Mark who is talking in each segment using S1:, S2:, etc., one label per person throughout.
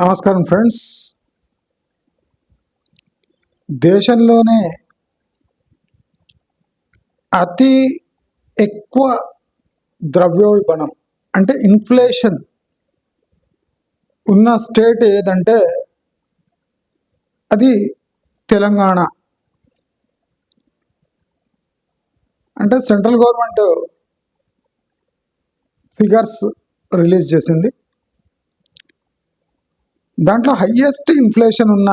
S1: నమస్కారం ఫ్రెండ్స్. దేశంలోనే అతి ఎక్కువ ద్రవ్యోల్బణం అంటే ఇన్ఫ్లేషన్ ఉన్న స్టేట్ ఏదంటే అది తెలంగాణ. అంటే సెంట్రల్ గవర్నమెంట్ ఫిగర్స్ రిలీజ్ చేసింది. దాంట్లో హయ్యెస్ట్ ఇన్ఫ్లేషన్ ఉన్న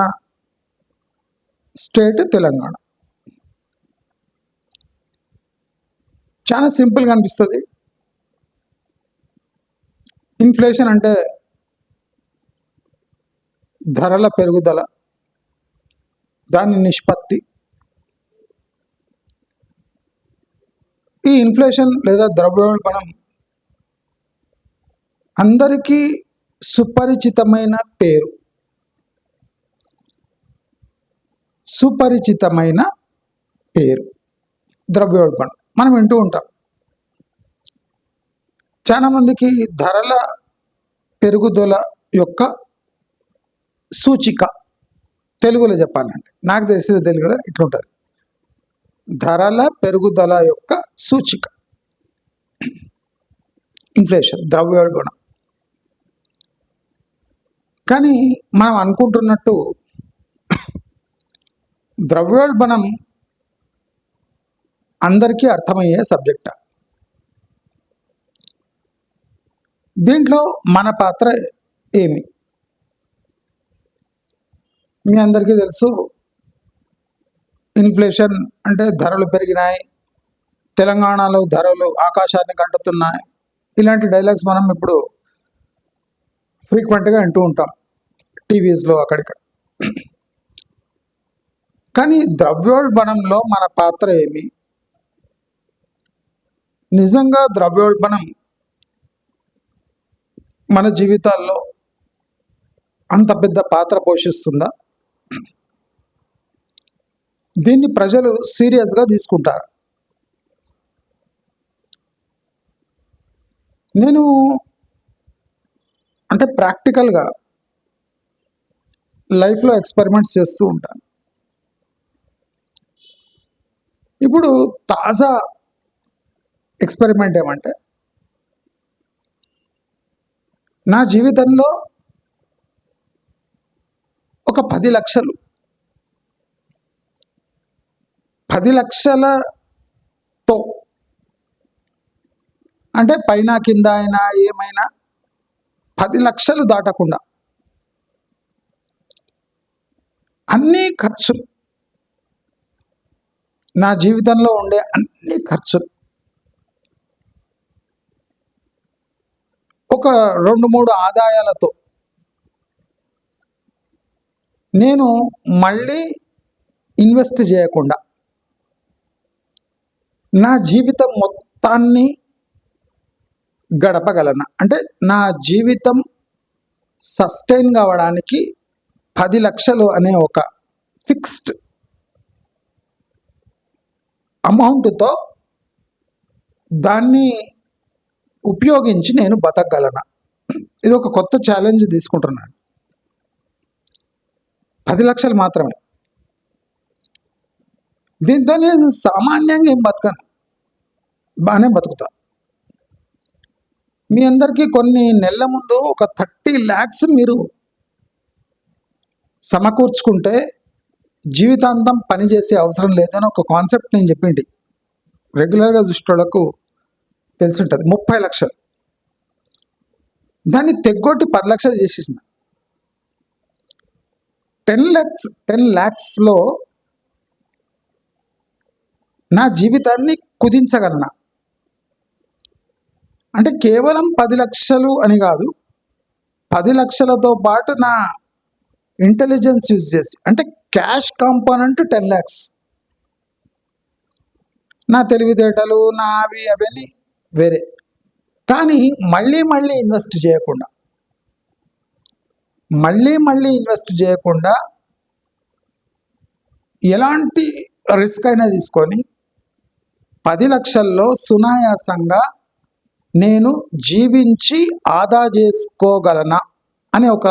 S1: స్టేట్ తెలంగాణ. చాలా సింపుల్గా అనిపిస్తుంది. ఇన్ఫ్లేషన్ అంటే ధరల పెరుగుదల, దాని నిష్పత్తి. ఈ ఇన్ఫ్లేషన్ లేదా ద్రవ్యోల్బణం అందరికీ సుపరిచితమైన పేరు. ద్రవ్యోల్బణం మనం వింటూ ఉంటాం. చాలామందికి ధరల పెరుగుదల యొక్క సూచిక, తెలుగులో చెప్పాలంటే నాకు తెలిసిన తెలుగులో ఇట్లుంటుంది: ధరల పెరుగుదల యొక్క సూచిక ఇన్ఫ్లేషన్, ద్రవ్యోల్బణం. కానీ మనం అనుకుంటున్నట్టు ద్రవ్యోల్బణం అందరికీ అర్థమయ్యే సబ్జెక్టా? దీంట్లో మన పాత్ర ఏమి? మీ అందరికీ తెలుసు, ఇన్ఫ్లేషన్ అంటే ధరలు పెరిగినాయి, తెలంగాణలో ధరలు ఆకాశానికి అంటుతున్నాయి. ఇలాంటి డైలాగ్స్ మనం ఇప్పుడు ఫ్రీక్వెంట్గా వింటూ ఉంటాం టీవీస్లో అక్కడిక్కడ. కానీ ద్రవ్యోల్బణంలో మన పాత్ర ఏమి? నిజంగా ద్రవ్యోల్బణం మన జీవితాల్లో అంత పెద్ద పాత్ర పోషిస్తుందా? దీన్ని ప్రజలు సీరియస్గా తీసుకుంటారు. నేను అంటే ప్రాక్టికల్గా లైఫ్లో ఎక్స్పెరిమెంట్స్ చేస్తూ ఉంటాను. ఇప్పుడు తాజా ఎక్స్పెరిమెంట్ ఏమంటే, నా జీవితంలో ఒక 10 లక్షలతో, అంటే పైన కింద అయినా ఏమైనా 10 లక్షలు దాటకుండా అన్ని ఖర్చులు, నా జీవితంలో ఉండే అన్ని ఖర్చులు ఒక 2-3 ఆదాయాలతో నేను మళ్ళీ ఇన్వెస్ట్ చేయకుండా నా జీవితం మొత్తాన్ని గడపగలనా? అంటే నా జీవితం సస్టైన్ కావడానికి 10 లక్షలు అనే ఒక ఫిక్స్డ్ అమౌంట్తో దాన్ని ఉపయోగించి నేను బతకగలనా? ఇది ఒక కొత్త ఛాలెంజ్ తీసుకుంటున్నాను. 10 లక్షలు మాత్రమే. దీంతో నేను సామాన్యంగా ఏం బతకను, బాగానే బతుకుతా. మీ అందరికీ కొన్ని నెలల ముందు ఒక 30 lakhs మీరు సమకూర్చుకుంటే జీవితాంతం పనిచేసే అవసరం లేదని ఒక కాన్సెప్ట్ నేను చెప్పింది. రెగ్యులర్గా చూసేటోళ్లకు తెలిసి ఉంటుంది. 30 లక్షలు దాన్ని తెగ్గొట్టి 10 లక్షలు చేసేసిన. 10 lakhsలో నా జీవితాన్ని కుదించగలనా? అంటే కేవలం 10 లక్షలు అని కాదు, 10 లక్షలతో పాటు నా ఇంటెలిజెన్స్ యూజ్ చేసి, అంటే క్యాష్ కాంపోనెంట్ 10 lakhs, నా తెలివితేటలు నా అవన్నీ వేరే. కానీ మళ్ళీ ఇన్వెస్ట్ చేయకుండా ఎలాంటి రిస్క్ అయినా తీసుకొని 10 లక్షల్లో సునాయాసంగా నేను జీవించి ఆదా చేసుకోగలనా అనే ఒక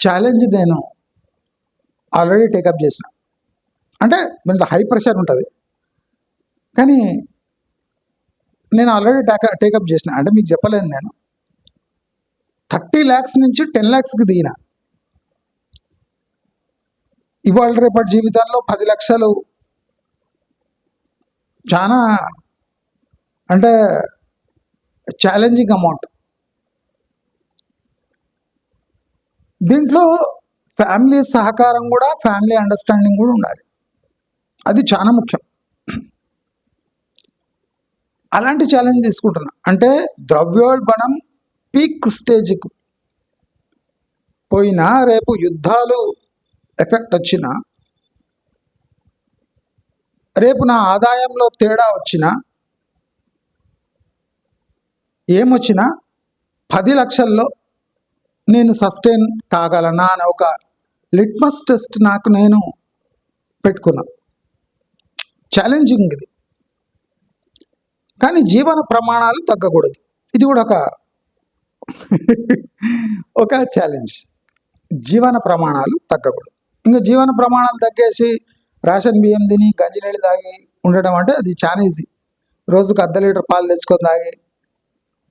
S1: ఛాలెంజ్ నేను ఆల్రెడీ టేకప్ చేసిన. అంటే కొంత హై ప్రెషర్ ఉంటుంది, కానీ నేను ఆల్రెడీ టేకప్ చేసిన. అంటే మీకు చెప్పలేదు, నేను 30 lakhs నుంచి 10 lakhsకి దిగిన. ఇవాళ రేపటి జీవితంలో 10 లక్షలు చాలా అంటే ఛాలెంజింగ్ అమౌంట్. దీంట్లో ఫ్యామిలీ సహకారం కూడా, ఫ్యామిలీ అండర్స్టాండింగ్ కూడా ఉండాలి. అది చాలా ముఖ్యం. అలాంటి ఛాలెంజ్ తీసుకుంటున్నా. అంటే ద్రవ్యోల్బణం పీక్ స్టేజ్కి పోయినా, రేపు యుద్ధాలు ఎఫెక్ట్ వచ్చినా, రేపు నా ఆదాయంలో తేడా వచ్చినా, ఏమొచ్చినా 10 లక్షల్లో నేను సస్టైన్ కాగలనా అని ఒక లిట్మస్ టెస్ట్ నాకు నేను పెట్టుకున్నా. ఛాలెంజింగ్ ఇది, కానీ జీవన ప్రమాణాలు తగ్గకూడదు. ఇది కూడా ఒక ఛాలెంజ్. జీవన ప్రమాణాలు తగ్గకూడదు. ఇంకా జీవన ప్రమాణాలు తగ్గేసి రేషన్ బియ్యం తిని గంజి నీళ్ళు తాగి ఉండడం అంటే అది చాలా ఈజీ. రోజుకు 1/2 లీటర్ పాలు తెచ్చుకొని తాగి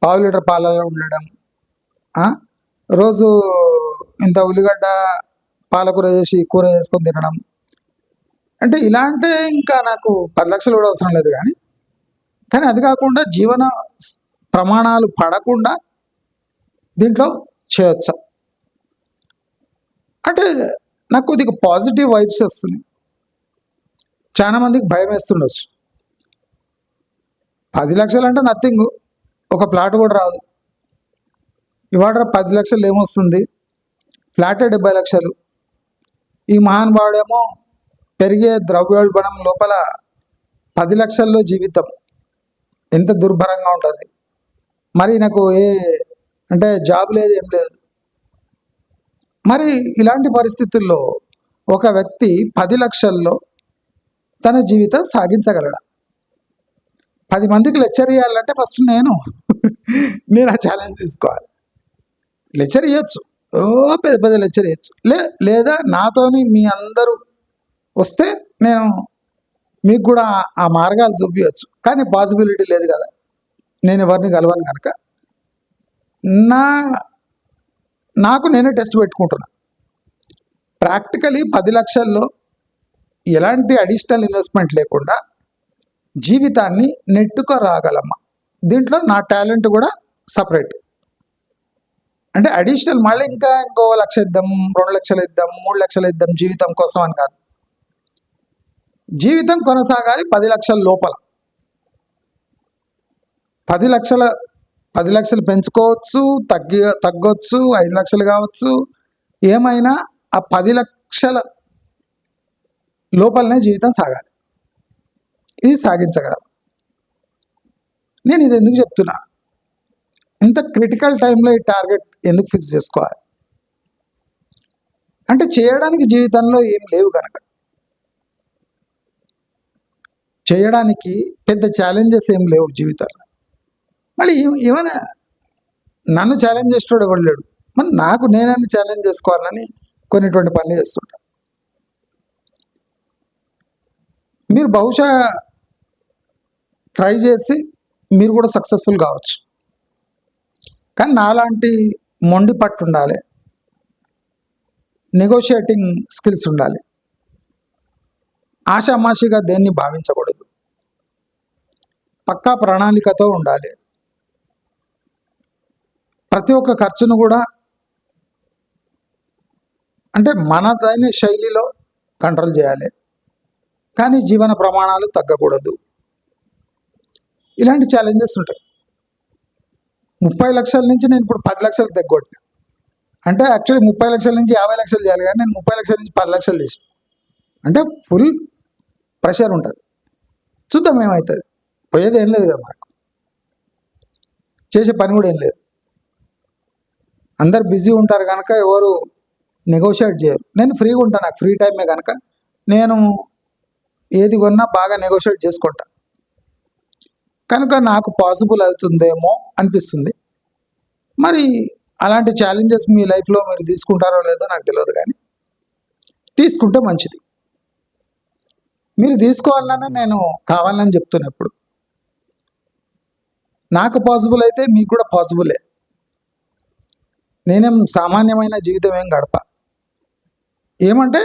S1: 1/2 లీటర్ పాలలో ఉండడం, రోజు ఇంత ఉల్లిగడ్డ పాలకూర చేసి కూర చేసుకొని తినడం, అంటే ఇలాంటి ఇంకా నాకు 10 లక్షలు కూడా అవసరం లేదు. కానీ అది కాకుండా జీవన ప్రమాణాలు పడకుండా దీంట్లో చేయొచ్చా అంటే నాకు కొద్దిగా పాజిటివ్ వైబ్స్ వస్తున్నాయి. చాలా మందికి భయం వేస్తుండొచ్చు. 10 లక్షలు అంటే నథింగ్, ఒక ప్లాట్ కూడా రాదు. ఇవాళ 10 లక్షలు ఏమొస్తుంది? ఫ్లాటే 70 లక్షలు. ఈ మహానుభావుడేమో పెరిగే ద్రవ్యోల్బణం లోపల 10 లక్షల్లో జీవితం ఎంత దుర్భరంగా ఉంటుంది. మరి నాకు అంటే జాబ్ లేదు, ఏం లేదు. మరి ఇలాంటి పరిస్థితుల్లో ఒక వ్యక్తి 10 లక్షల్లో తన జీవితం సాగించగలడా? 10 మందికి లెక్చర్ ఇవ్వాలంటే ఫస్ట్ నేను ఆ ఛాలెంజ్ తీసుకోవాలి. లెక్చర్ ఇవ్వచ్చు, పెద్ద పెద్ద లెక్చర్ ఇవ్వచ్చు. లేదా నాతోని మీ అందరూ వస్తే నేను మీకు కూడా ఆ మార్గాలు చూపించవచ్చు. కానీ పాసిబిలిటీ లేదు కదా, నేను ఎవరిని కలవను కనుక నాకు నేనే టెస్ట్ పెట్టుకుంటున్నా. ప్రాక్టికలీ 10 లక్షల్లో ఎలాంటి అడిషనల్ ఇన్వెస్ట్మెంట్ లేకుండా జీవితాన్ని నెట్టుకు రాగలమ్మా. దీంట్లో నా టాలెంట్ కూడా సపరేట్. అంటే అడిషనల్ మళ్ళీ ఇంకో 1 లక్ష ఇద్దాం, 2 లక్షలు ఇద్దాం, 3 లక్షలు ఇద్దాం జీవితం కోసం అని కాదు. జీవితం కొనసాగాలి 10 లక్షల లోపల. 10 లక్షలు పెంచుకోవచ్చు, తగ్గొచ్చు, 5 లక్షలు కావచ్చు, ఏమైనా ఆ 10 లక్షల లోపలనే జీవితం సాగాలి. ఇది సాగించగలం. నేను ఇది ఎందుకు చెప్తున్నా, ఇంత క్రిటికల్ టైంలో ఈ టార్గెట్ ఎందుకు ఫిక్స్ చేసుకోవాలి అంటే చేయడానికి జీవితంలో ఏం లేవు కనుక. చేయడానికి పెద్ద ఛాలెంజెస్ ఏం లేవు జీవితంలో. మళ్ళీ ఏమైనా నన్ను ఛాలెంజ్ చేసేవాడు ఎవడు లేడు. మరి నాకు నేనని ఛాలెంజ్ చేసుకోవాలని కొన్నిటువంటి పనులు చేస్తుంటా. మీరు బహుశా ట్రై చేసి మీరు కూడా సక్సెస్ఫుల్ కావచ్చు. కానీ నాలాంటి మొండి పట్టు ఉండాలి, నెగోషియేటింగ్ స్కిల్స్ ఉండాలి, ఆషామాషిగా దేన్ని భావించకూడదు, పక్కా ప్రణాళికతో ఉండాలి. ప్రతి ఒక్క ఖర్చును కూడా అంటే మనదైన శైలిలో కంట్రోల్ చేయాలి, కానీ జీవన ప్రమాణాలు తగ్గకూడదు. ఇలాంటి ఛాలెంజెస్ ఉంటాయి. 30 లక్షల నుంచి నేను ఇప్పుడు 10 లక్షలు తగ్గొట్టినా. అంటే యాక్చువల్లీ 30 లక్షల నుంచి 50 లక్షలు చేయాలి, కానీ నేను 30 లక్షల నుంచి 10 లక్షలు చేసిన. అంటే ఫుల్ ప్రెషర్ ఉంటుంది. చూద్దాం ఏమవుతుంది. పోయేది ఏం లేదు కదా, మనకు చేసే పని కూడా ఏం లేదు. అందరు బిజీ ఉంటారు కనుక ఎవరు నెగోషియేట్ చేయరు. నేను ఫ్రీగా ఉంటాను, నాకు ఫ్రీ టైమే కనుక నేను ఏది కొన్నా బాగా నెగోషియేట్ చేసుకుంటా. కనుక నాకు పాసిబుల్ అవుతుందేమో అనిపిస్తుంది. మరి అలాంటి ఛాలెంజెస్ మీ లైఫ్లో మీరు తీసుకుంటారో లేదో నాకు తెలియదు, కానీ తీసుకుంటే మంచిది. మీరు తీసుకోవాలని నేను కావాలని చెప్తున్నా. ఎప్పుడు నాకు పాసిబుల్ అయితే మీకు కూడా పాసిబులే. నేనేం సామాన్యమైన జీవితం ఏం గడప. ఏమంటే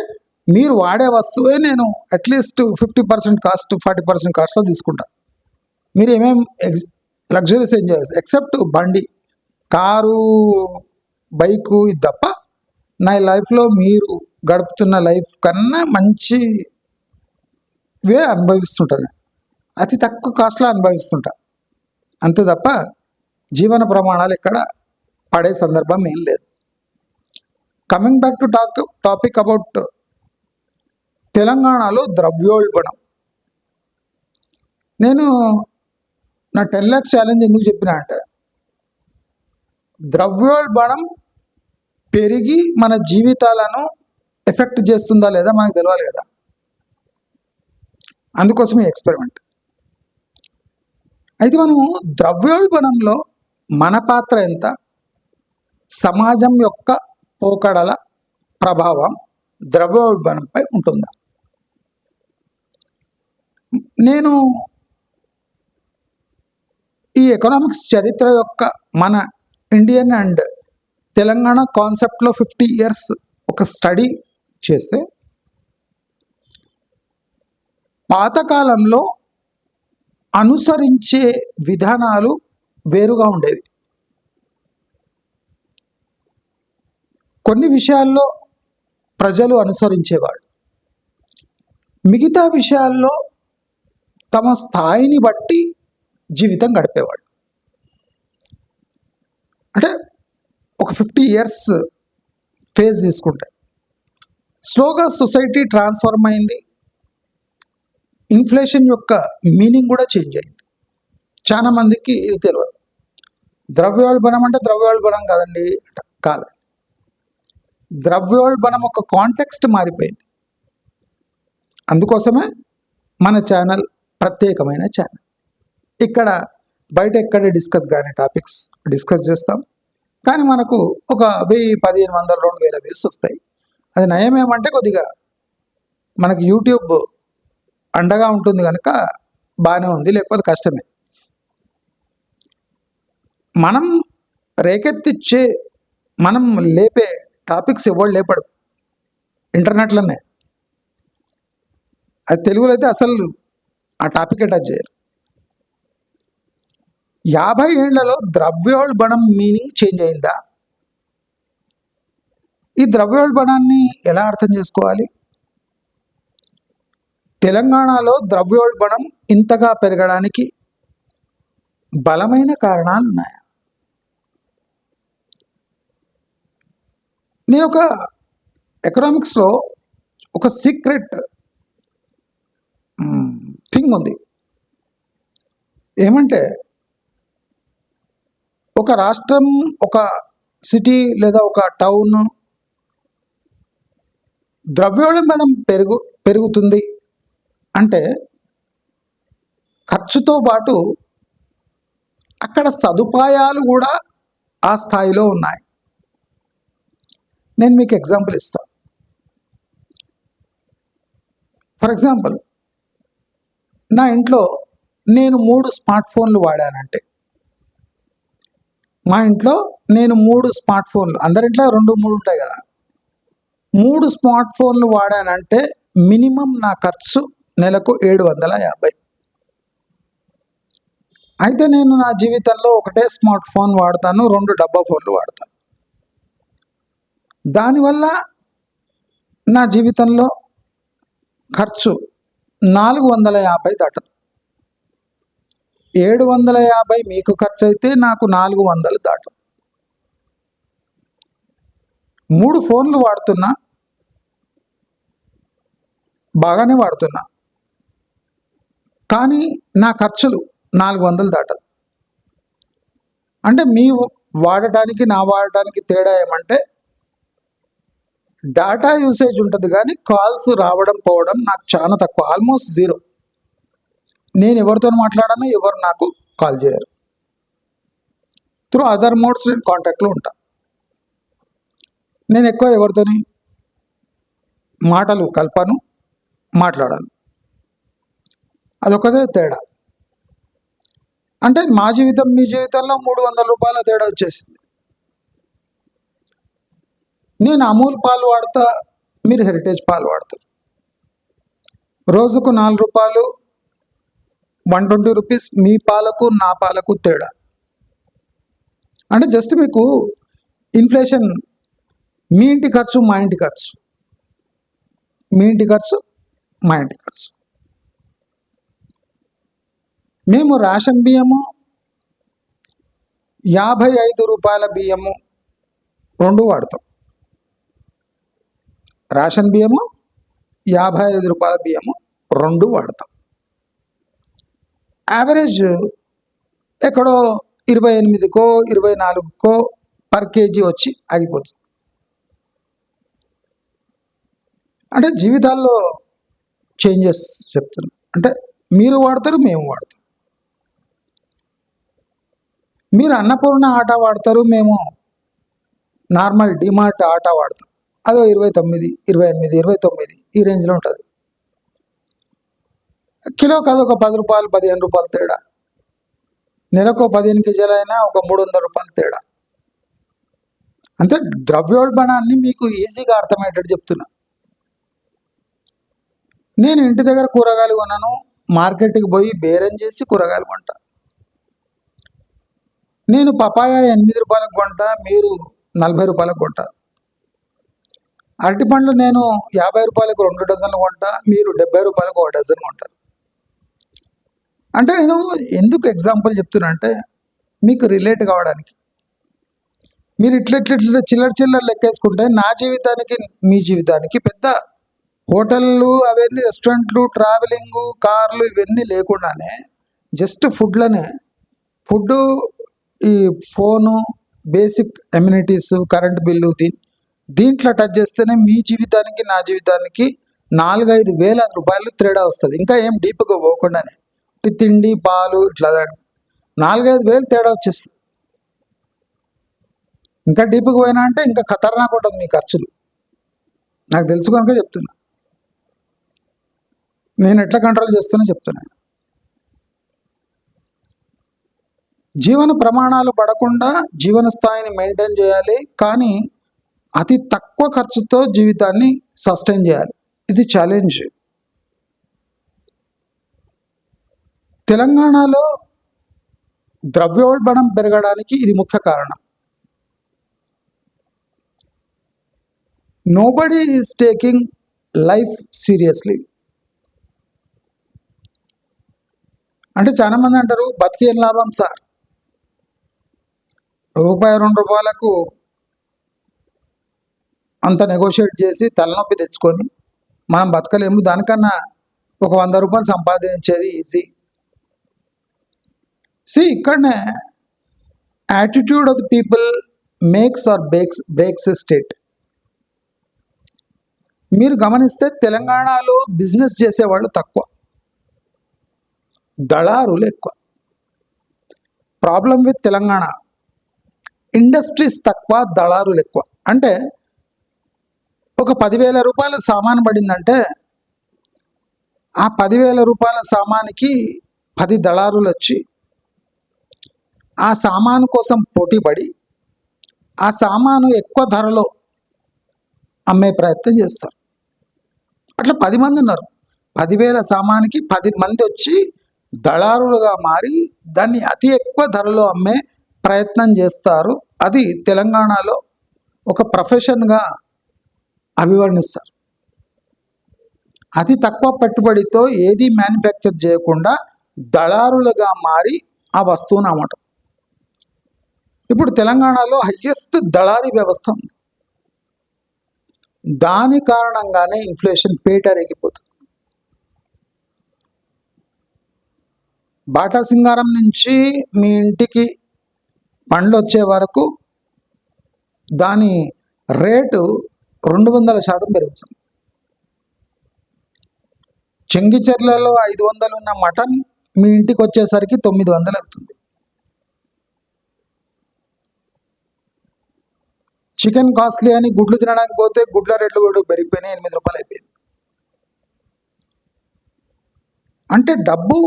S1: మీరు వాడే వస్తువే నేను అట్లీస్ట్ 50% కాస్ట్ 40% కాస్ట్లో తీసుకుంటా. మీరు ఏమేం లగ్జరీస్ ఎంజాయ్ చేస్తారు ఎక్సెప్ట్ బండి, కారు, బైకు, ఇది తప్ప నా లైఫ్లో మీరు గడుపుతున్న లైఫ్ కన్నా మంచివే అనుభవిస్తుంటాను. అతి తక్కువ కాస్ట్లో అనుభవిస్తుంటా, అంతే తప్ప జీవన ప్రమాణాలు ఎక్కడ పడే సందర్భం ఏం లేదు. Coming back to topic about తెలంగాణలో ద్రవ్యోల్బణం. నేను నా 10 lakhs ఛాలెంజ్ ఎందుకు చెప్పినా అంటే, ద్రవ్యోల్బణం పెరిగి మన జీవితాలను ఎఫెక్ట్ చేస్తుందా లేదా మనకు తెలియాలి కదా. అందుకోసం ఈ ఎక్స్పెరిమెంట్. అయితే మనము ద్రవ్యోల్బణంలో మన పాత్ర ఎంత, సమాజం యొక్క పోకడల ప్రభావం ద్రవ్యోల్బణంపై ఉంటుందా. నేను ఈ ఎకనామిక్స్ చరిత్ర యొక్క మన ఇండియన్ అండ్ తెలంగాణ కాన్సెప్ట్లో 50 years ఒక స్టడీ చేస్తే, పాతకాలంలో అనుసరించే విధానాలు వేరుగా ఉండేవి. కొన్ని విషయాల్లో ప్రజలు అనుసరించేవాళ్ళు, మిగతా విషయాల్లో తమ స్థాయిని బట్టి జీవితం గడిపేవాళ్ళు. అంటే ఒక 50 years ఫేజ్ తీసుకుంటే స్లోగా సొసైటీ ట్రాన్స్ఫార్మ్ అయింది. ఇన్ఫ్లేషన్ యొక్క మీనింగ్ కూడా చేంజ్ అయింది. చాలా మందికి ఇది తెలియదు. ద్రవ్యోల్బణం అంటే ద్రవ్యోల్బణం కాదండి, కాదు. ద్రవ్యోల్బణం ఒక కాంటెక్స్ట్ మారిపోయింది. అందుకోసమే మన ఛానల్ ప్రత్యేకమైన ఛానల్. ఇక్కడ బయట ఎక్కడ డిస్కస్ కానీ టాపిక్స్ డిస్కస్ చేస్తాం, కానీ మనకు ఒక 1000, 1500, 2000 వ్యూస్ వస్తాయి. అది నయమేమంటే కొద్దిగా మనకి యూట్యూబ్ అండగా ఉంటుంది కనుక బాగానే ఉంది, లేకపోతే కష్టమే. మనం రేకెత్తిచ్చే, మనం లేపే టాపిక్స్ ఎవరు లేపడు ఇంటర్నెట్లోనే. అది తెలుగులో అయితే అసలు ఆ టాపిక్ టచ్ చేయరు. 50 ఏళ్లలో ద్రవ్యోల్బణం మీనింగ్ చేంజ్ అయిందా? ఈ ద్రవ్యోల్బణాన్ని ఎలా అర్థం చేసుకోవాలి? తెలంగాణలో ద్రవ్యోల్బణం ఇంతగా పెరగడానికి బలమైన కారణాలు ఉన్నాయా? నేను ఒక ఎకనామిక్స్లో ఒక సీక్రెట్ థింగ్ ఉంది. ఏమంటే, ఒక రాష్ట్రం, ఒక సిటీ లేదా ఒక టౌన్ ద్రవ్యోల్బణం పెరుగుతుంది అంటే ఖర్చుతో పాటు అక్కడ సదుపాయాలు కూడా ఆ స్థాయిలో ఉన్నాయి. నేను మీకు ఎగ్జాంపుల్ ఇస్తాను. ఫర్ ఎగ్జాంపుల్, నా ఇంట్లో నేను 3 స్మార్ట్ ఫోన్లు వాడానంటే, మా ఇంట్లో నేను 3 స్మార్ట్ ఫోన్లు, అందరింట్లో 2, 3 ఉంటాయి కదా, 3 స్మార్ట్ ఫోన్లు వాడానంటే మినిమం నా ఖర్చు నెలకు 750. అయితే నేను నా జీవితంలో ఒకటే స్మార్ట్ ఫోన్ వాడతాను, 2 డబ్బా ఫోన్లు వాడతాను. దానివల్ల నా జీవితంలో ఖర్చు 450 దాటదు. 750 మీకు ఖర్చు అయితే నాకు 400 దాటదు. 3 ఫోన్లు వాడుతున్నా, బాగానే వాడుతున్నా, కానీ నా ఖర్చులు 400 దాటదు. అంటే మీ వాడటానికి నా వాడటానికి తేడా ఏమంటే, డేటా యూసేజ్ ఉంటుంది కానీ కాల్స్ రావడం పోవడం నాకు చాలా తక్కువ, ఆల్మోస్ట్ 0. నేను ఎవరితో మాట్లాడానో ఎవరు నాకు కాల్ చేయరు. త్రూ అదర్ మోడ్స్ నేను కాంటాక్ట్లో ఉంటా. నేను ఎక్కువ ఎవరితోని మాటలు కలపను, మాట్లాడాను. అదొకదే తేడా. అంటే మా జీవితం మీ జీవితంలో 300 రూపాయల తేడా వచ్చేసింది. నేను అమూల్ పాలు వాడతా, మీరు హెరిటేజ్ పాలు వాడతారు. రోజుకు 4 రూపాయలు, 120 రూపీస్ మీ పాలకు నా పాలకు తేడా. అంటే జస్ట్ మీకు ఇన్ఫ్లేషన్, మీ ఇంటి ఖర్చు మా ఇంటి ఖర్చు, మీ ఇంటి ఖర్చు మా ఇంటి ఖర్చు. మేము రేషన్ బియ్యము 55 రూపాయల బియ్యము 2 వాడతాం. రేషన్ బియ్యము 55 రూపాయల బియ్యము 2 వాడతాం. యావరేజ్ ఎక్కడో 28కో 24కో పర్ కేజీ వచ్చి ఆగిపోతుంది. అంటే జీవితాల్లో చేంజెస్ చెప్తున్నాం. అంటే మీరు వాడతారు, మేము వాడతాం. మీరు అన్నపూర్ణ ఆటా వాడతారు, మేము నార్మల్ డిమార్ట్ ఆటా వాడతాం. అదో 29, 28, 29 ఈ రేంజ్లో ఉంటుంది. కిలోకి అదొక 10 రూపాయలు, 15 రూపాయలు తేడా. నెలకు 15 కేజీలైనా ఒక 300 రూపాయలు తేడా. అంటే ద్రవ్యోల్బణాన్ని మీకు ఈజీగా అర్థమయ్యేటట్టు చెప్తున్నా. నేను ఇంటి దగ్గర కూరగాయలు కొనను, మార్కెట్కి పోయి బేరం చేసి కూరగాయలు కొంటా. నేను పపాయ 8 రూపాయలకు కొంటా, మీరు 40 రూపాయలకు కొంటారు. అరటి పండ్లు నేను 50 రూపాయలకు 2 డజన్లు కొంటా, మీరు 70 రూపాయలకు 1 డజన్ కొంటారు. అంటే నేను ఎందుకు ఎగ్జాంపుల్ చెప్తున్నా అంటే మీకు రిలేట్ కావడానికి. మీరు ఇట్లా చిల్లర లెక్కేసుకుంటే నా జీవితానికి మీ జీవితానికి పెద్ద హోటళ్ళు, అవన్నీ రెస్టారెంట్లు, ట్రావెలింగు, కార్లు ఇవన్నీ లేకుండానే జస్ట్ ఫుడ్, ఈ phone, basic amenities, current bill, దీంట్లో టచ్ చేస్తేనే మీ జీవితానికి నా జీవితానికి 4-5 వేల రూపాయలు తేడా వస్తుంది. ఇంకా ఏం డీప్గా పోకుండానే తిండి, పాలు ఇట్లా 4-5 వేలు తేడా వచ్చేస్తుంది. ఇంకా డీప్గా పోయినా అంటే ఇంకా ఖతర్నాక్ ఉంటుంది మీ ఖర్చులు. నాకు తెలుసు కనుక చెప్తున్నా. నేను ఎట్లా కంట్రోల్ చేస్తున్నా చెప్తున్నాను. జీవన ప్రమాణాలు పడకుండా జీవన స్థాయిని మెయింటైన్ చేయాలి, కానీ అతి తక్కువ ఖర్చుతో జీవితాన్ని సస్టైన్ చేయాలి. ఇది ఛాలెంజ్. తెలంగాణలో ద్రవ్యోల్బణం పెరగడానికి ఇది ముఖ్య కారణం. Nobody is taking life seriously. అంటే చాలామంది అంటారు బతికేం లాభం సార్, ₹2 రూపాయలకు అంత నెగోషియేట్ చేసి తలనొప్పి తెచ్చుకొని మనం బతకలేము, దానికన్నా ఒక 100 రూపాయలు సంపాదించేది ఈజీ. ఇక్కడనే attitude of the people makes or breaks a state. మీరు గమనిస్తే తెలంగాణలో బిజినెస్ చేసేవాళ్ళు తక్కువ, దళారులు ఎక్కువ. ప్రాబ్లం విత్ తెలంగాణ, ఇండస్ట్రీస్ తక్కువ, దళారులు ఎక్కువ. అంటే ఒక 10,000 రూపాయల సామాను పడిందంటే ఆ 10,000 రూపాయల సామానికి 10 దళారులు వచ్చి ఆ సామాను కోసం పోటీపడి ఆ సామాను ఎక్కువ ధరలో అమ్మే ప్రయత్నం చేస్తారు. అట్లా 10 మంది ఉన్నారు. 10,000 సామానికి 10 మంది వచ్చి దళారులుగా మారి దాన్ని అతి ఎక్కువ ధరలో అమ్మే ప్రయత్నం చేస్తారు. అది తెలంగాణలో ఒక ప్రొఫెషన్గా అభివర్ణిస్తారు. అతి తక్కువ పెట్టుబడితో ఏది మ్యానుఫ్యాక్చర్ చేయకుండా దళారులుగా మారి ఆ వస్తువును అమ్మటం. ఇప్పుడు తెలంగాణలో హయ్యెస్ట్ దళారీ వ్యవస్థ ఉంది. దాని కారణంగానే ఇన్ఫ్లేషన్ పేటరేగిపోతుంది. బాటా సింగారం నుంచి మీ ఇంటికి పండ్లు వచ్చే వరకు దాని రేటు 200% పెరుగుతుంది. చెంగిచెర్లలో 500 ఉన్న మటన్ మీ ఇంటికి వచ్చేసరికి 900 అవుతుంది. చికెన్ కాస్ట్లీ అని గుడ్లు తినడానికి పోతే గుడ్ల రేట్లు కూడా పెరిగిపోయినాయి, 8 రూపాయలు అయిపోయింది. అంటే డబ్బు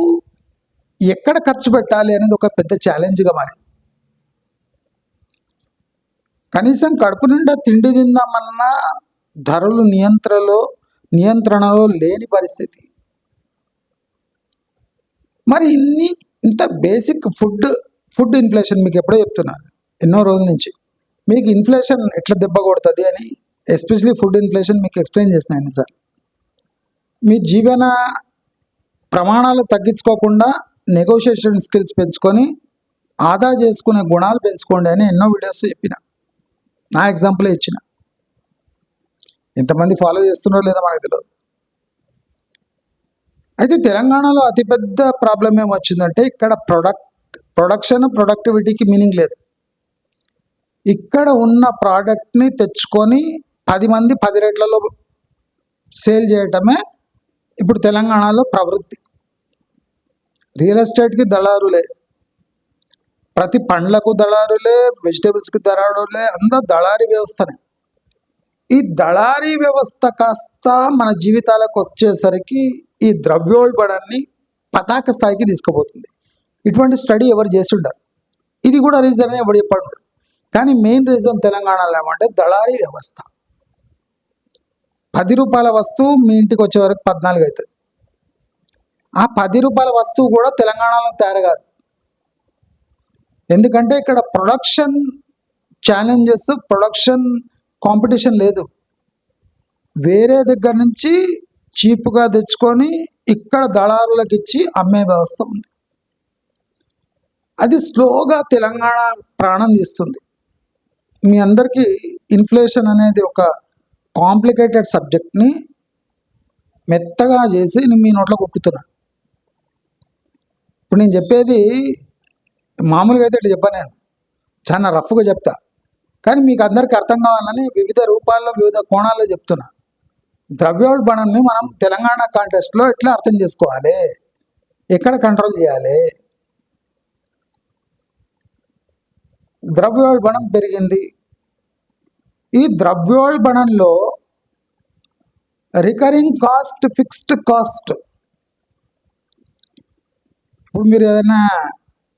S1: ఎక్కడ ఖర్చు పెట్టాలి అనేది ఒక పెద్ద ఛాలెంజ్గా మారింది. కనీసం కడుపు నిండా తిండి తిందామన్నా ధరలు నియంత్రణలో లేని పరిస్థితి. మరి ఇంత బేసిక్ ఫుడ్ ఇన్ఫ్లేషన్ మీకు ఎప్పుడో చెప్తున్నాను, ఎన్నో రోజుల నుంచి. మీకు ఇన్ఫ్లేషన్ ఎట్లా దెబ్బ కొడుతుంది అని, ఎస్పెషలీ ఫుడ్ ఇన్ఫ్లేషన్ మీకు ఎక్స్ప్లెయిన్ చేసిన సార్. మీ జీవన ప్రమాణాలు తగ్గించుకోకుండా నెగోషియేషన్ స్కిల్స్ పెంచుకొని ఆదా చేసుకునే గుణాలు పెంచుకోండి అని ఎన్నో వీడియోస్ చెప్పిన, నా ఎగ్జాంపులే ఇచ్చిన. ఎంతమంది ఫాలో చేస్తున్నారో లేదో మనకు తెలియదు. అయితే తెలంగాణలో అతిపెద్ద ప్రాబ్లం ఏమొచ్చిందంటే, ఇక్కడ ప్రొడక్టివిటీకి మీనింగ్ లేదు. ఇక్కడ ఉన్న ప్రోడక్ట్ని తెచ్చుకొని 10 మంది 10 రేట్లలో సేల్ చేయటమే ఇప్పుడు తెలంగాణలో ప్రవృత్తి. రియల్ ఎస్టేట్కి దళారులే, ప్రతి పండ్లకు దళారులే, వెజిటేబుల్స్కి దళారులే, అంతా దళారీ వ్యవస్థనే. ఈ దళారీ వ్యవస్థ కాస్త మన జీవితాలకు వచ్చేసరికి ఈ ద్రవ్యోల్బణాన్ని పతాక స్థాయికి తీసుకుపోతుంది. ఇటువంటి స్టడీ ఎవరు చేస్తుంటారు, ఇది కూడా రీజన్ అని ఎవరు చెప్పాడు. కానీ మెయిన్ రీజన్ తెలంగాణలో ఏమంటే దళారీ వ్యవస్థ. 10 రూపాయల వస్తువు మీ ఇంటికి వచ్చే వరకు 14 అవుతుంది. ఆ 10 రూపాయల వస్తువు కూడా తెలంగాణలో తయారు కాదు. ఎందుకంటే ఇక్కడ ప్రొడక్షన్ ఛాలెంజెస్, ప్రొడక్షన్ కాంపిటీషన్ లేదు. వేరే దగ్గర నుంచి చీప్గా తెచ్చుకొని ఇక్కడ దళారులకు ఇచ్చి అమ్మే వ్యవస్థ ఉంది. అది స్లోగా తెలంగాణ ప్రాణం తీస్తుంది. మీ అందరికీ ఇన్ఫ్లేషన్ అనేది ఒక కాంప్లికేటెడ్ సబ్జెక్ట్ని మెత్తగా చేసి మీ నోట్లో కుక్కుతున్నా. ఇప్పుడు నేను చెప్పేది మామూలుగా అయితే ఇట్లా చెప్పాను, నేను చాలా రఫ్గా చెప్తా. కానీ మీకు అందరికీ అర్థం కావాలని వివిధ రూపాల్లో వివిధ కోణాల్లో చెప్తున్నా. ద్రవ్యోల్బణాన్ని మనం తెలంగాణ కాంటెస్ట్లో ఎట్లా అర్థం చేసుకోవాలి, ఎక్కడ కంట్రోల్ చేయాలి. ద్రవ్యోల్బణం పెరిగింది. ఈ ద్రవ్యోల్బణంలో రికరింగ్ కాస్ట్, ఫిక్స్డ్ కాస్ట్. ఇప్పుడు మీరు ఏదైనా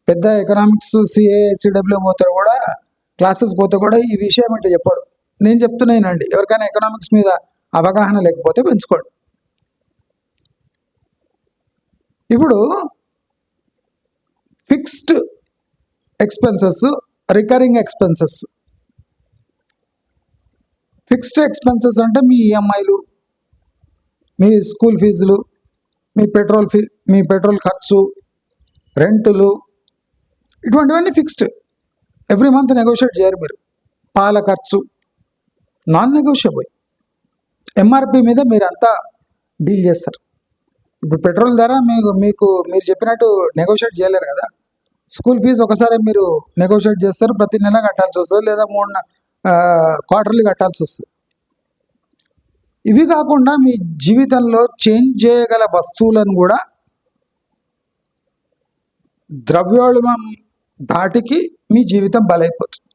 S1: పెద్ద ఎకనామిక్స్ సిఏ సిడబ్ల్యూ పోతే కూడా, క్లాసెస్ పోతే కూడా ఈ విషయం అంటే చెప్పాడు. నేను చెప్తున్నానండి, ఎవరికైనా ఎకనామిక్స్ మీద అవగాహన లేకపోతే పెంచుకోండి. ఇప్పుడు fixed expenses, recurring expenses. Fixed expenses అంటే మీ ఈఎంఐలు, మీ స్కూల్ ఫీజులు, మీ పెట్రోల్ ఖర్చు, రెంటులు, ఇటువంటివన్నీ ఫిక్స్డ్. ఎవ్రీ మంత్ నెగోషియేట్ చేయరు మీరు. పాల ఖర్చు నాన్ నెగోషియబుల్. ఎంఆర్పి మీద మీరు అంతా డీల్ చేస్తారు. ఇప్పుడు పెట్రోల్ ధర మీరు చెప్పినట్టు నెగోషియేట్ చేయలేరు కదా. స్కూల్ ఫీజు ఒకసారి మీరు నెగోషియేట్ చేస్తారు, ప్రతి నెల కట్టాల్సి వస్తుంది, లేదా 3 క్వార్టర్లీ కట్టాల్సి వస్తుంది. ఇవి కాకుండా మీ జీవితంలో చేంజ్ చేయగల వస్తువులను కూడా ద్రవ్యోల్బణం ధాటికి మీ జీవితం బలైపోతుంది.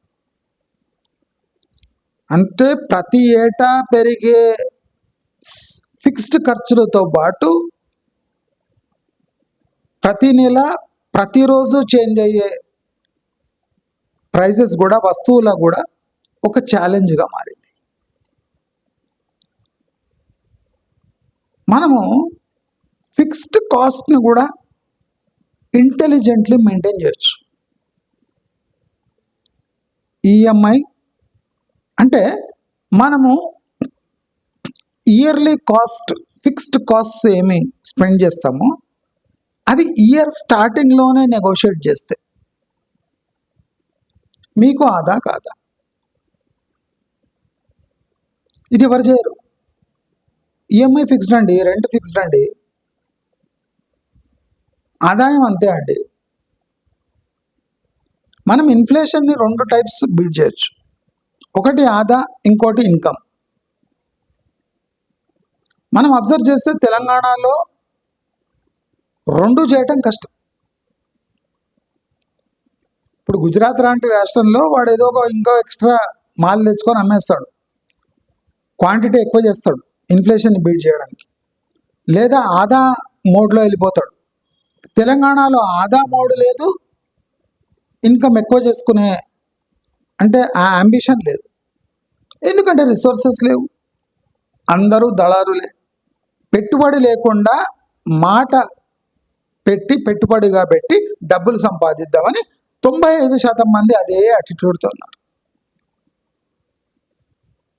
S1: అంటే ప్రతి ఏటా పెరిగే ఫిక్స్డ్ ఖర్చులతో పాటు ప్రతి నెల ప్రతిరోజు చేంజ్ అయ్యే ప్రైజెస్ కూడా, వస్తువుల కూడా ఒక ఛాలెంజ్గా మారింది. మనము ఫిక్స్డ్ కాస్ట్ని కూడా ఇంటెలిజెంట్లీ మెయింటైన్ చేయొచ్చు. ఈఎంఐ అంటే మనము ఇయర్లీ కాస్ట్, ఫిక్స్డ్ కాస్ట్ ఏమి స్పెండ్ చేస్తామో అది ఇయర్ స్టార్టింగ్లోనే నెగోషియేట్ చేస్తే మీకు ఆదా కాదా. ఇది ఎవరు చేయరు. ఈఎంఐ ఫిక్స్డ్ అండి, రెంట్ ఫిక్స్డ్ అండి, ఆదాయం అంతే అండి. మనం ఇన్ఫ్లేషన్ని 2 టైప్స్ బీట్ చేయొచ్చు. ఒకటి ఆదా, ఇంకోటి ఇన్కమ్. మనం అబ్జర్వ్ చేస్తే తెలంగాణలో 2 చేయటం కష్టం. ఇప్పుడు గుజరాత్ లాంటి రాష్ట్రంలో వాడు ఏదో ఇంకో ఎక్స్ట్రా మాల్ తెచ్చుకొని అమ్మేస్తాడు, క్వాంటిటీ ఎక్కువ చేస్తాడు ఇన్ఫ్లేషన్ బీట్ చేయడానికి, లేదా ఆదా మోడ్లో వెళ్ళిపోతాడు. తెలంగాణలో ఆదా మోడ్ లేదు, ఇన్కమ్ ఎక్కువ చేసుకునే అంటే ఆ అంబిషన్ లేదు. ఎందుకంటే రిసోర్సెస్ లేవు, అందరూ దళారులే. పెట్టుబడి లేకుండా మాట పెట్టుబడిగా పెట్టి డబ్బులు సంపాదిద్దామని 95% మంది అదే యాటిట్యూడ్తో ఉన్నారు.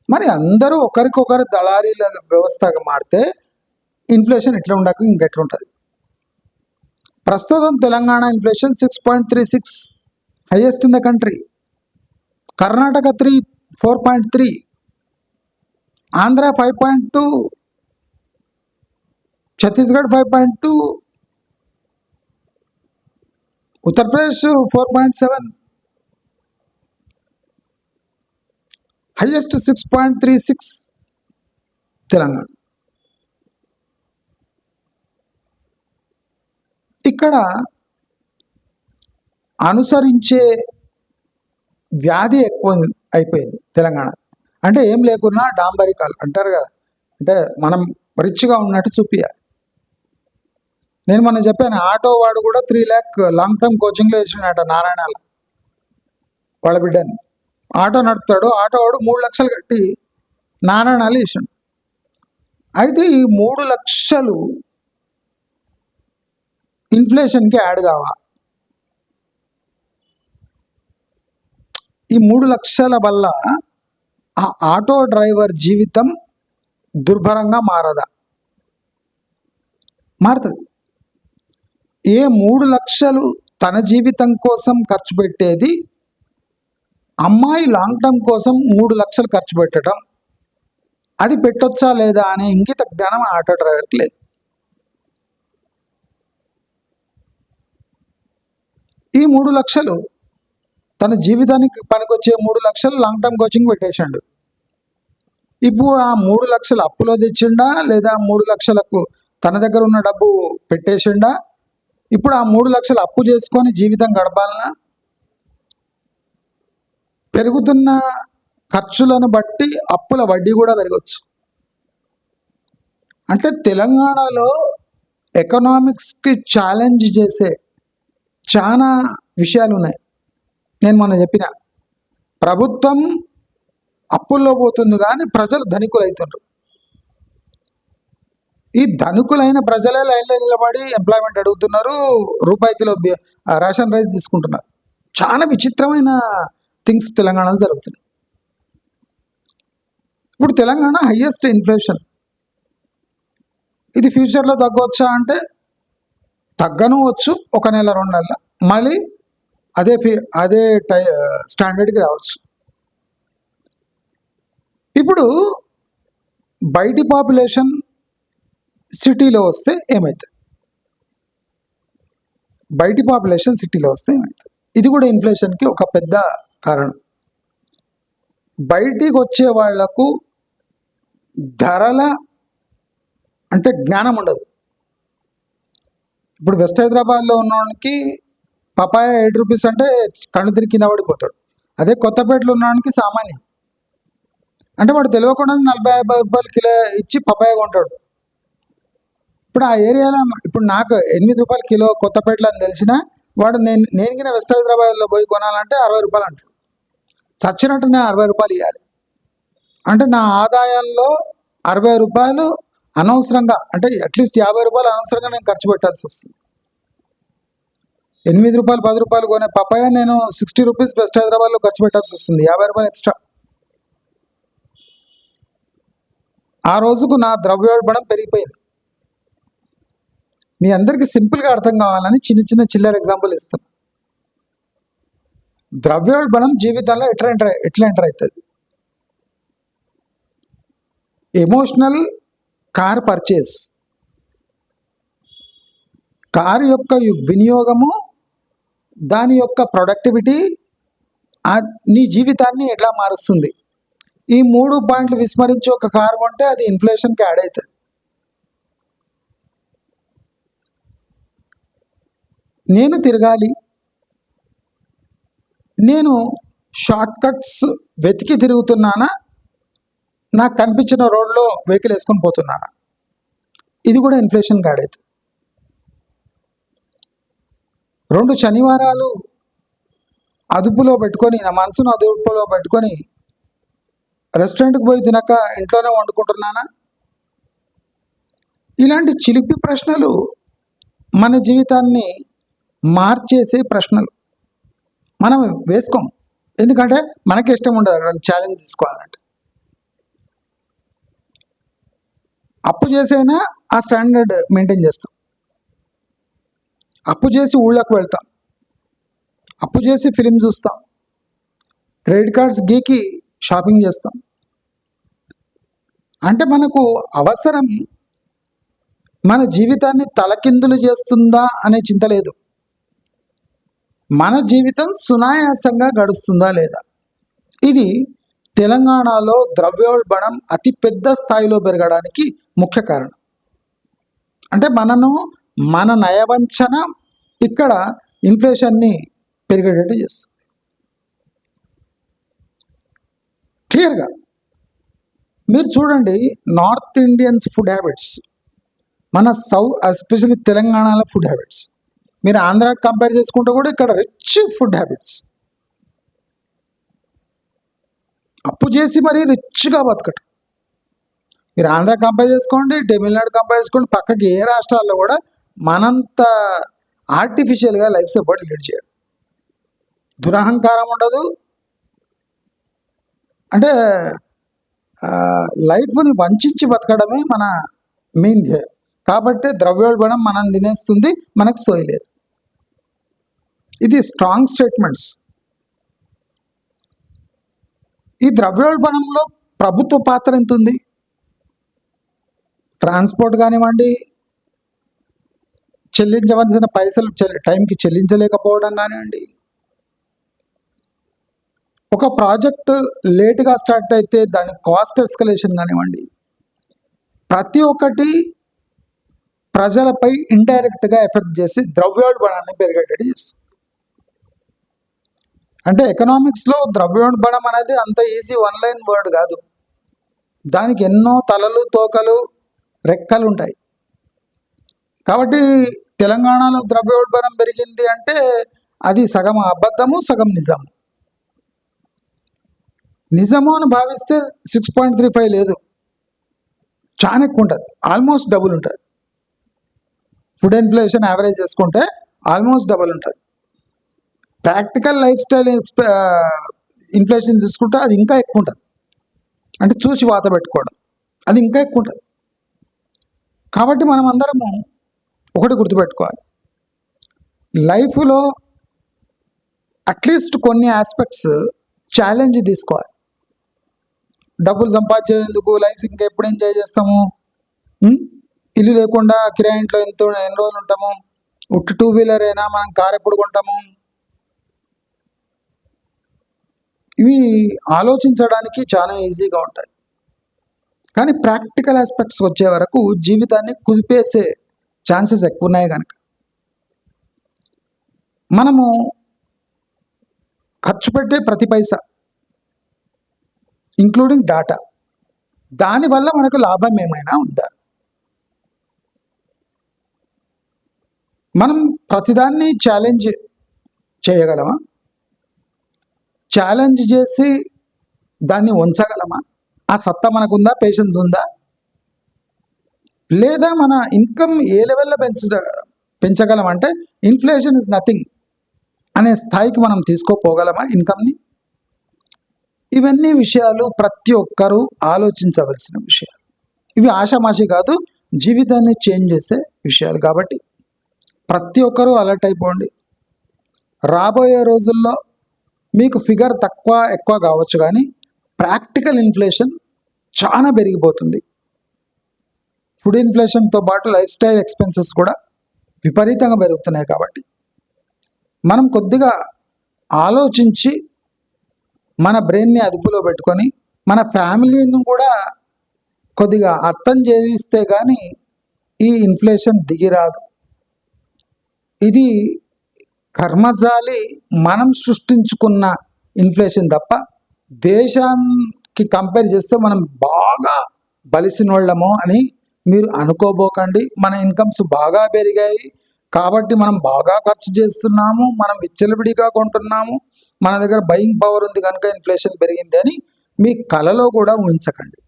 S1: మరి అందరూ ఒకరికొకరు దళారీల వ్యవస్థగా మారితే ఇన్ఫ్లేషన్ ఎట్లా ఉండక ఇంకెట్లుంటుంది. ప్రస్తుతం Telangana inflation 6.36, highest in the country. Karnataka 4.3, Andhra 5.2, Chhattisgarh 5.2, Uttar Pradesh 4.7, highest 6.36 Telangana. ఇక్కడ అనుసరించే వ్యాధి ఎక్కువ అయిపోయింది తెలంగాణ. అంటే ఏం లేకున్నా డాంబరికాలు అంటారు కదా, అంటే మనం రిచ్గా ఉన్నట్టు చూపియాలి. నేను మొన్న చెప్పాను, ఆటో వాడు కూడా 3 lakh లాంగ్ టర్మ్ కోచింగ్లో వేసినట నారాయణలో వాళ్ళ బిడ్డని. ఆటో నడుపుతాడు, ఆటో వాడు 3 లక్షలు కట్టి నారాయణలో వేసాడు. అయితే ఈ 3 లక్షలు ఇన్ఫ్లేషన్కి యాడ్ కావా? ఈ 3 లక్షల వల్ల ఆ ఆటో డ్రైవర్ జీవితం దుర్భరంగా మారదా? మారుతుంది. ఏ 3 లక్షలు తన జీవితం కోసం ఖర్చు పెట్టేది, అమ్మాయి లాంగ్ టర్మ్ కోసం 3 లక్షలు ఖర్చు పెట్టడం, అది పెట్టొచ్చా లేదా అనే ఇంగిత జ్ఞానం ఆటో డ్రైవర్కి లేదు. ఈ 3 లక్షలు తన జీవితానికి పనికొచ్చే 3 లక్షలు లాంగ్ టర్మ్ కోచింగ్ పెట్టేశాడు. ఇప్పుడు ఆ 3 లక్షలు అప్పులో తెచ్చిండా, లేదా 3 లక్షలకు తన దగ్గర ఉన్న డబ్బు పెట్టేసిండా? ఇప్పుడు ఆ 3 లక్షలు అప్పు చేసుకొని జీవితం గడపాలనా? పెరుగుతున్న ఖర్చులను బట్టి అప్పుల వడ్డీ కూడా పెరగచ్చు. అంటే తెలంగాణలో ఎకనామిక్స్కి ఛాలెంజ్ చేసే చాలా విషయాలు ఉన్నాయి. నేను మొన్న చెప్పిన, ప్రభుత్వం అప్పుల్లో పోతుంది కానీ ప్రజలు ధనికులు అవుతుండ్రు. ఈ ధనికులైన ప్రజలే లైన్లో నిలబడి ఎంప్లాయ్మెంట్ అడుగుతున్నారు, రూపాయి కిలో రేషన్ రైస్ తీసుకుంటున్నారు. చాలా విచిత్రమైన థింగ్స్ తెలంగాణలో జరుగుతున్నాయి. ఇప్పుడు తెలంగాణ హైయెస్ట్ ఇన్ఫ్లేషన్. ఇది ఫ్యూచర్లో తగ్గవచ్చా అంటే తగ్గను వచ్చు, 1 నెల 2 నెలల మళ్ళీ అదే స్టాండర్డ్కి రావచ్చు. ఇప్పుడు బయటి పాపులేషన్ సిటీలో వస్తే ఏమవుతుంది? బయటి పాపులేషన్ సిటీలో వస్తే ఏమవుతుంది? ఇది కూడా ఇన్ఫ్లేషన్కి ఒక పెద్ద కారణం. బయటికి వచ్చే వాళ్లకు ధరల అంటే జ్ఞానం ఉండదు. ఇప్పుడు వెస్ట్ హైదరాబాద్లో ఉన్నవానికి పపాయ 7 రూపీస్ అంటే కళ్ళు తిరిగి కింద పడిపోతాడు. అదే కొత్తపేటలో ఉన్నవానికి సామాన్యం. అంటే వాడు తెలియకుండా 40-50 రూపాయలు కిలో ఇచ్చి పపాయ కొంటాడు. ఇప్పుడు ఆ ఏరియాలో ఇప్పుడు నాకు 8 రూపాయలు కిలో కొత్తపేటలో అని తెలిసినా వాడు నేను కింద వెస్ట్ హైదరాబాద్లో పోయి కొనాలంటే 60 రూపాయలు అంటాడు. చచ్చినట్టు నేను 60 రూపాయలు ఇవ్వాలి. అంటే నా ఆదాయంలో 60 రూపాయలు అనవసరంగా, అంటే అట్లీస్ట్ 50 రూపాయలు అనవసరంగా నేను ఖర్చు పెట్టాల్సి వస్తుంది. 8 రూపాయలు 10 రూపాయలు కొనే పపాయ నేను 60 రూపీస్ వెస్ట్ హైదరాబాద్లో ఖర్చు పెట్టాల్సి వస్తుంది, 50 రూపాయలు ఎక్స్ట్రా. ఆ రోజుకు నా ద్రవ్యోల్బణం పెరిగిపోయింది. మీ అందరికీ సింపుల్గా అర్థం కావాలని చిన్న చిల్లర ఎగ్జాంపుల్ ఇస్తాను. ద్రవ్యోల్బణం జీవితంలో ఎట్లా ఎంటర్ అవుతుంది? ఎమోషనల్ కార్ పర్చేస్, కారు యొక్క వినియోగము, దాని యొక్క ప్రొడక్టివిటీ నీ జీవితాన్ని ఎట్లా మారుస్తుంది. ఈ 3 పాయింట్లు విస్మరించి ఒక కారు కొంటే అది ఇన్ఫ్లేషన్కి యాడ్ అవుతుంది. నేను తిరగాలి, నేను షార్ట్ కట్స్ వెతికి తిరుగుతున్నానా, నాకు కనిపించిన రోడ్లో వెహికల్ వేసుకొని పోతున్నానా? ఇది కూడా ఇన్ఫ్లేషన్ కాడైతే. 2 శనివారాలు అదుపులో పెట్టుకొని, నా మనసును అదుపులో పెట్టుకొని రెస్టారెంట్కి పోయి తినక ఇంట్లోనే వండుకుంటున్నానా? ఇలాంటి చిలిపి ప్రశ్నలు మన జీవితాన్ని మార్చేసే ప్రశ్నలు. మనం వేసుకోం, ఎందుకంటే మనకి ఇష్టం ఉండదు అక్కడ ఛాలెంజ్ తీసుకోవాలంటే. అప్పు చేసైనా ఆ స్టాండర్డ్ మెయింటైన్ చేస్తాం. అప్పు చేసి ఊళ్ళోకి వెళ్తాం, అప్పు చేసి ఫిలిం చూస్తాం, క్రెడిట్ కార్డ్స్ గీకి షాపింగ్ చేస్తాం. అంటే మనకు అవసరం మన జీవితాన్ని తలకిందులు చేస్తుందా అనే చింత లేదు. మన జీవితం సునాయాసంగా గడుస్తుందా లేదా. ఇది తెలంగాణలో ద్రవ్యోల్బణం అతిపెద్ద స్థాయిలో పెరగడానికి ముఖ్య కారణం. అంటే మన నయవంచన ఇక్కడ ఇన్ఫ్లేషన్ని పెరిగేటట్టు చేస్తుంది. క్లియర్గా మీరు చూడండి, నార్త్ ఇండియన్స్ ఫుడ్ హ్యాబిట్స్, మన ఎస్పెషల్లీ తెలంగాణలో ఫుడ్ హ్యాబిట్స్, మీరు ఆంధ్రాకి కంపేర్ చేసుకుంటే కూడా ఇక్కడ రిచ్ ఫుడ్ హ్యాబిట్స్. అప్పు చేసి మరీ రిచ్గా బతకటం. మీరు ఆంధ్ర కంపేర్ చేసుకోండి, తమిళనాడు కంపేర్ చేసుకోండి, పక్కకి ఏ రాష్ట్రాల్లో కూడా మనంత ఆర్టిఫిషియల్గా లైఫ్ సపోర్ట్ లీడ్ చేయడం. దురహంకారం ఉండదు, అంటే లైఫ్ని వంచి బతకడమే మన మెయిన్ ధ్యేయం. కాబట్టి ద్రవ్యోల్బణం మనం తినేస్తుంది, మనకు సోయలేదు. ఇది స్ట్రాంగ్ స్టేట్మెంట్స్. ఈ ద్రవ్యోల్బణంలో ప్రభుత్వ పాత్ర ఎంత ఉంది? ట్రాన్స్పోర్ట్ కానివ్వండి, చెల్లించవలసిన పైసలు టైంకి చెల్లించలేకపోవడం కానివ్వండి, ఒక ప్రాజెక్టు లేటుగా స్టార్ట్ అయితే దాని కాస్ట్ ఎస్కలేషన్ కానివ్వండి, ప్రతి ఒక్కటి ప్రజలపై ఇండైరెక్ట్గా ఎఫెక్ట్ చేసి ద్రవ్యోల్బణాన్ని పెరిగేటట్టు చేస్తుంది. అంటే ఎకనామిక్స్లో ద్రవ్యోల్బణం అనేది అంత ఈజీ వన్ లైన్ వర్డ్ కాదు. దానికి ఎన్నో తలలు, తోకలు, రెక్కలు ఉంటాయి. కాబట్టి తెలంగాణలో ద్రవ్యోల్బణం పెరిగింది అంటే అది సగం అబద్ధము, సగం నిజము. నిజము అని భావిస్తే 6.35 లేదు, చాలా ఎక్కువ ఉంటుంది, ఆల్మోస్ట్ డబుల్ ఉంటుంది. ఫుడ్ ఇన్ఫ్లేషన్ యావరేజ్ చేసుకుంటే ఆల్మోస్ట్ డబుల్ ఉంటుంది. ప్రాక్టికల్ లైఫ్ స్టైల్ ఇన్ఫ్లేషన్ చూసుకుంటే అది ఇంకా ఎక్కువ ఉంటుంది. అంటే చూసి వాత పెట్టుకోవడం అది ఇంకా ఎక్కువ ఉంటుంది. కాబట్టి మనం అందరము ఒకటి గుర్తుపెట్టుకోవాలి, లైఫ్లో అట్లీస్ట్ కొన్ని ఆస్పెక్ట్స్ ఛాలెంజ్ తీసుకోవాలి. డబ్బులు సంపాదించేందుకు లైఫ్ ఇంకా ఎప్పుడు ఎంజాయ్ చేస్తాము? ఇల్లు లేకుండా కిరాయి ఇంట్లో ఎన్ని రోజులు ఉంటాము? ఉట్టి 2 వీలర్ అయినా మనం కార్ ఎప్పుడు కొంటాము? ఇవి ఆలోచించడానికి చాలా ఈజీగా ఉంటాయి. కానీ ప్రాక్టికల్ ఆస్పెక్ట్స్ వచ్చే వరకు జీవితాన్ని కుదిపేసే ఛాన్సెస్ ఎక్కువ ఉన్నాయి. కనుక మనము ఖర్చు పెట్టే ప్రతి పైసా ఇంక్లూడింగ్ డాటా, దానివల్ల మనకు లాభం ఏమైనా ఉందా? మనం ప్రతిదాన్ని ఛాలెంజ్ చేయగలమా? ఛాలెంజ్ చేసి దాన్ని ఉంచగలమా? ఆ సత్తా మనకుందా? పేషెన్స్ ఉందా? లేదా మన ఇన్కమ్ ఏ లెవెల్లో పెంచగలమంటే ఇన్ఫ్లేషన్ ఇస్ నథింగ్ అనే స్థాయికి మనం తీసుకోపోగలమా ఇన్కమ్ని? ఇవన్నీ విషయాలు ప్రతి ఒక్కరూ ఆలోచించవలసిన విషయాలు. ఇవి ఆషామాషి కాదు, జీవితాన్ని చేంజ్ చేసే విషయాలు. కాబట్టి ప్రతి ఒక్కరూ అలర్ట్ అయిపోండి. రాబోయే రోజుల్లో మీకు ఫిగర్ తక్కువ ఎక్కువ కావచ్చు, కానీ ప్రాక్టికల్ ఇన్ఫ్లేషన్ చాలా పెరిగిపోతుంది. ఫుడ్ ఇన్ఫ్లేషన్తో పాటు లైఫ్ స్టైల్ ఎక్స్పెన్సెస్ కూడా విపరీతంగా పెరుగుతున్నాయి. కాబట్టి మనం కొద్దిగా ఆలోచించి మన బ్రెయిన్ని అదుపులో పెట్టుకొని మన ఫ్యామిలీని కూడా కొద్దిగా అర్థం చేయిస్తే కానీ ఈ ఇన్ఫ్లేషన్ దిగిరాదు. ఇది కర్మజాలి మనం సృష్టించుకున్న ఇన్ఫ్లేషన్ తప్ప దేశానికి కంపేర్ చేస్తే మనం బాగా బలిసినోళ్ళము అని మీరు అనుకోబోకండి. మన ఇన్కమ్స్ బాగా పెరిగాయి కాబట్టి మనం బాగా ఖర్చు చేస్తున్నాము, మనం విచ్చలవిడిగా కొంటున్నాము, మన దగ్గర బయింగ్ పవర్ ఉంది కనుక ఇన్ఫ్లేషన్ పెరిగింది అని మీ కలలో కూడా ఊహించకండి.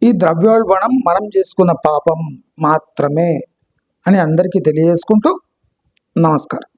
S1: ఈ ద్రవ్యోల్బణం మనం చేసుకున్న పాపం మాత్రమే అని అందరికీ తెలియజేసుకుంటూ నమస్కారం.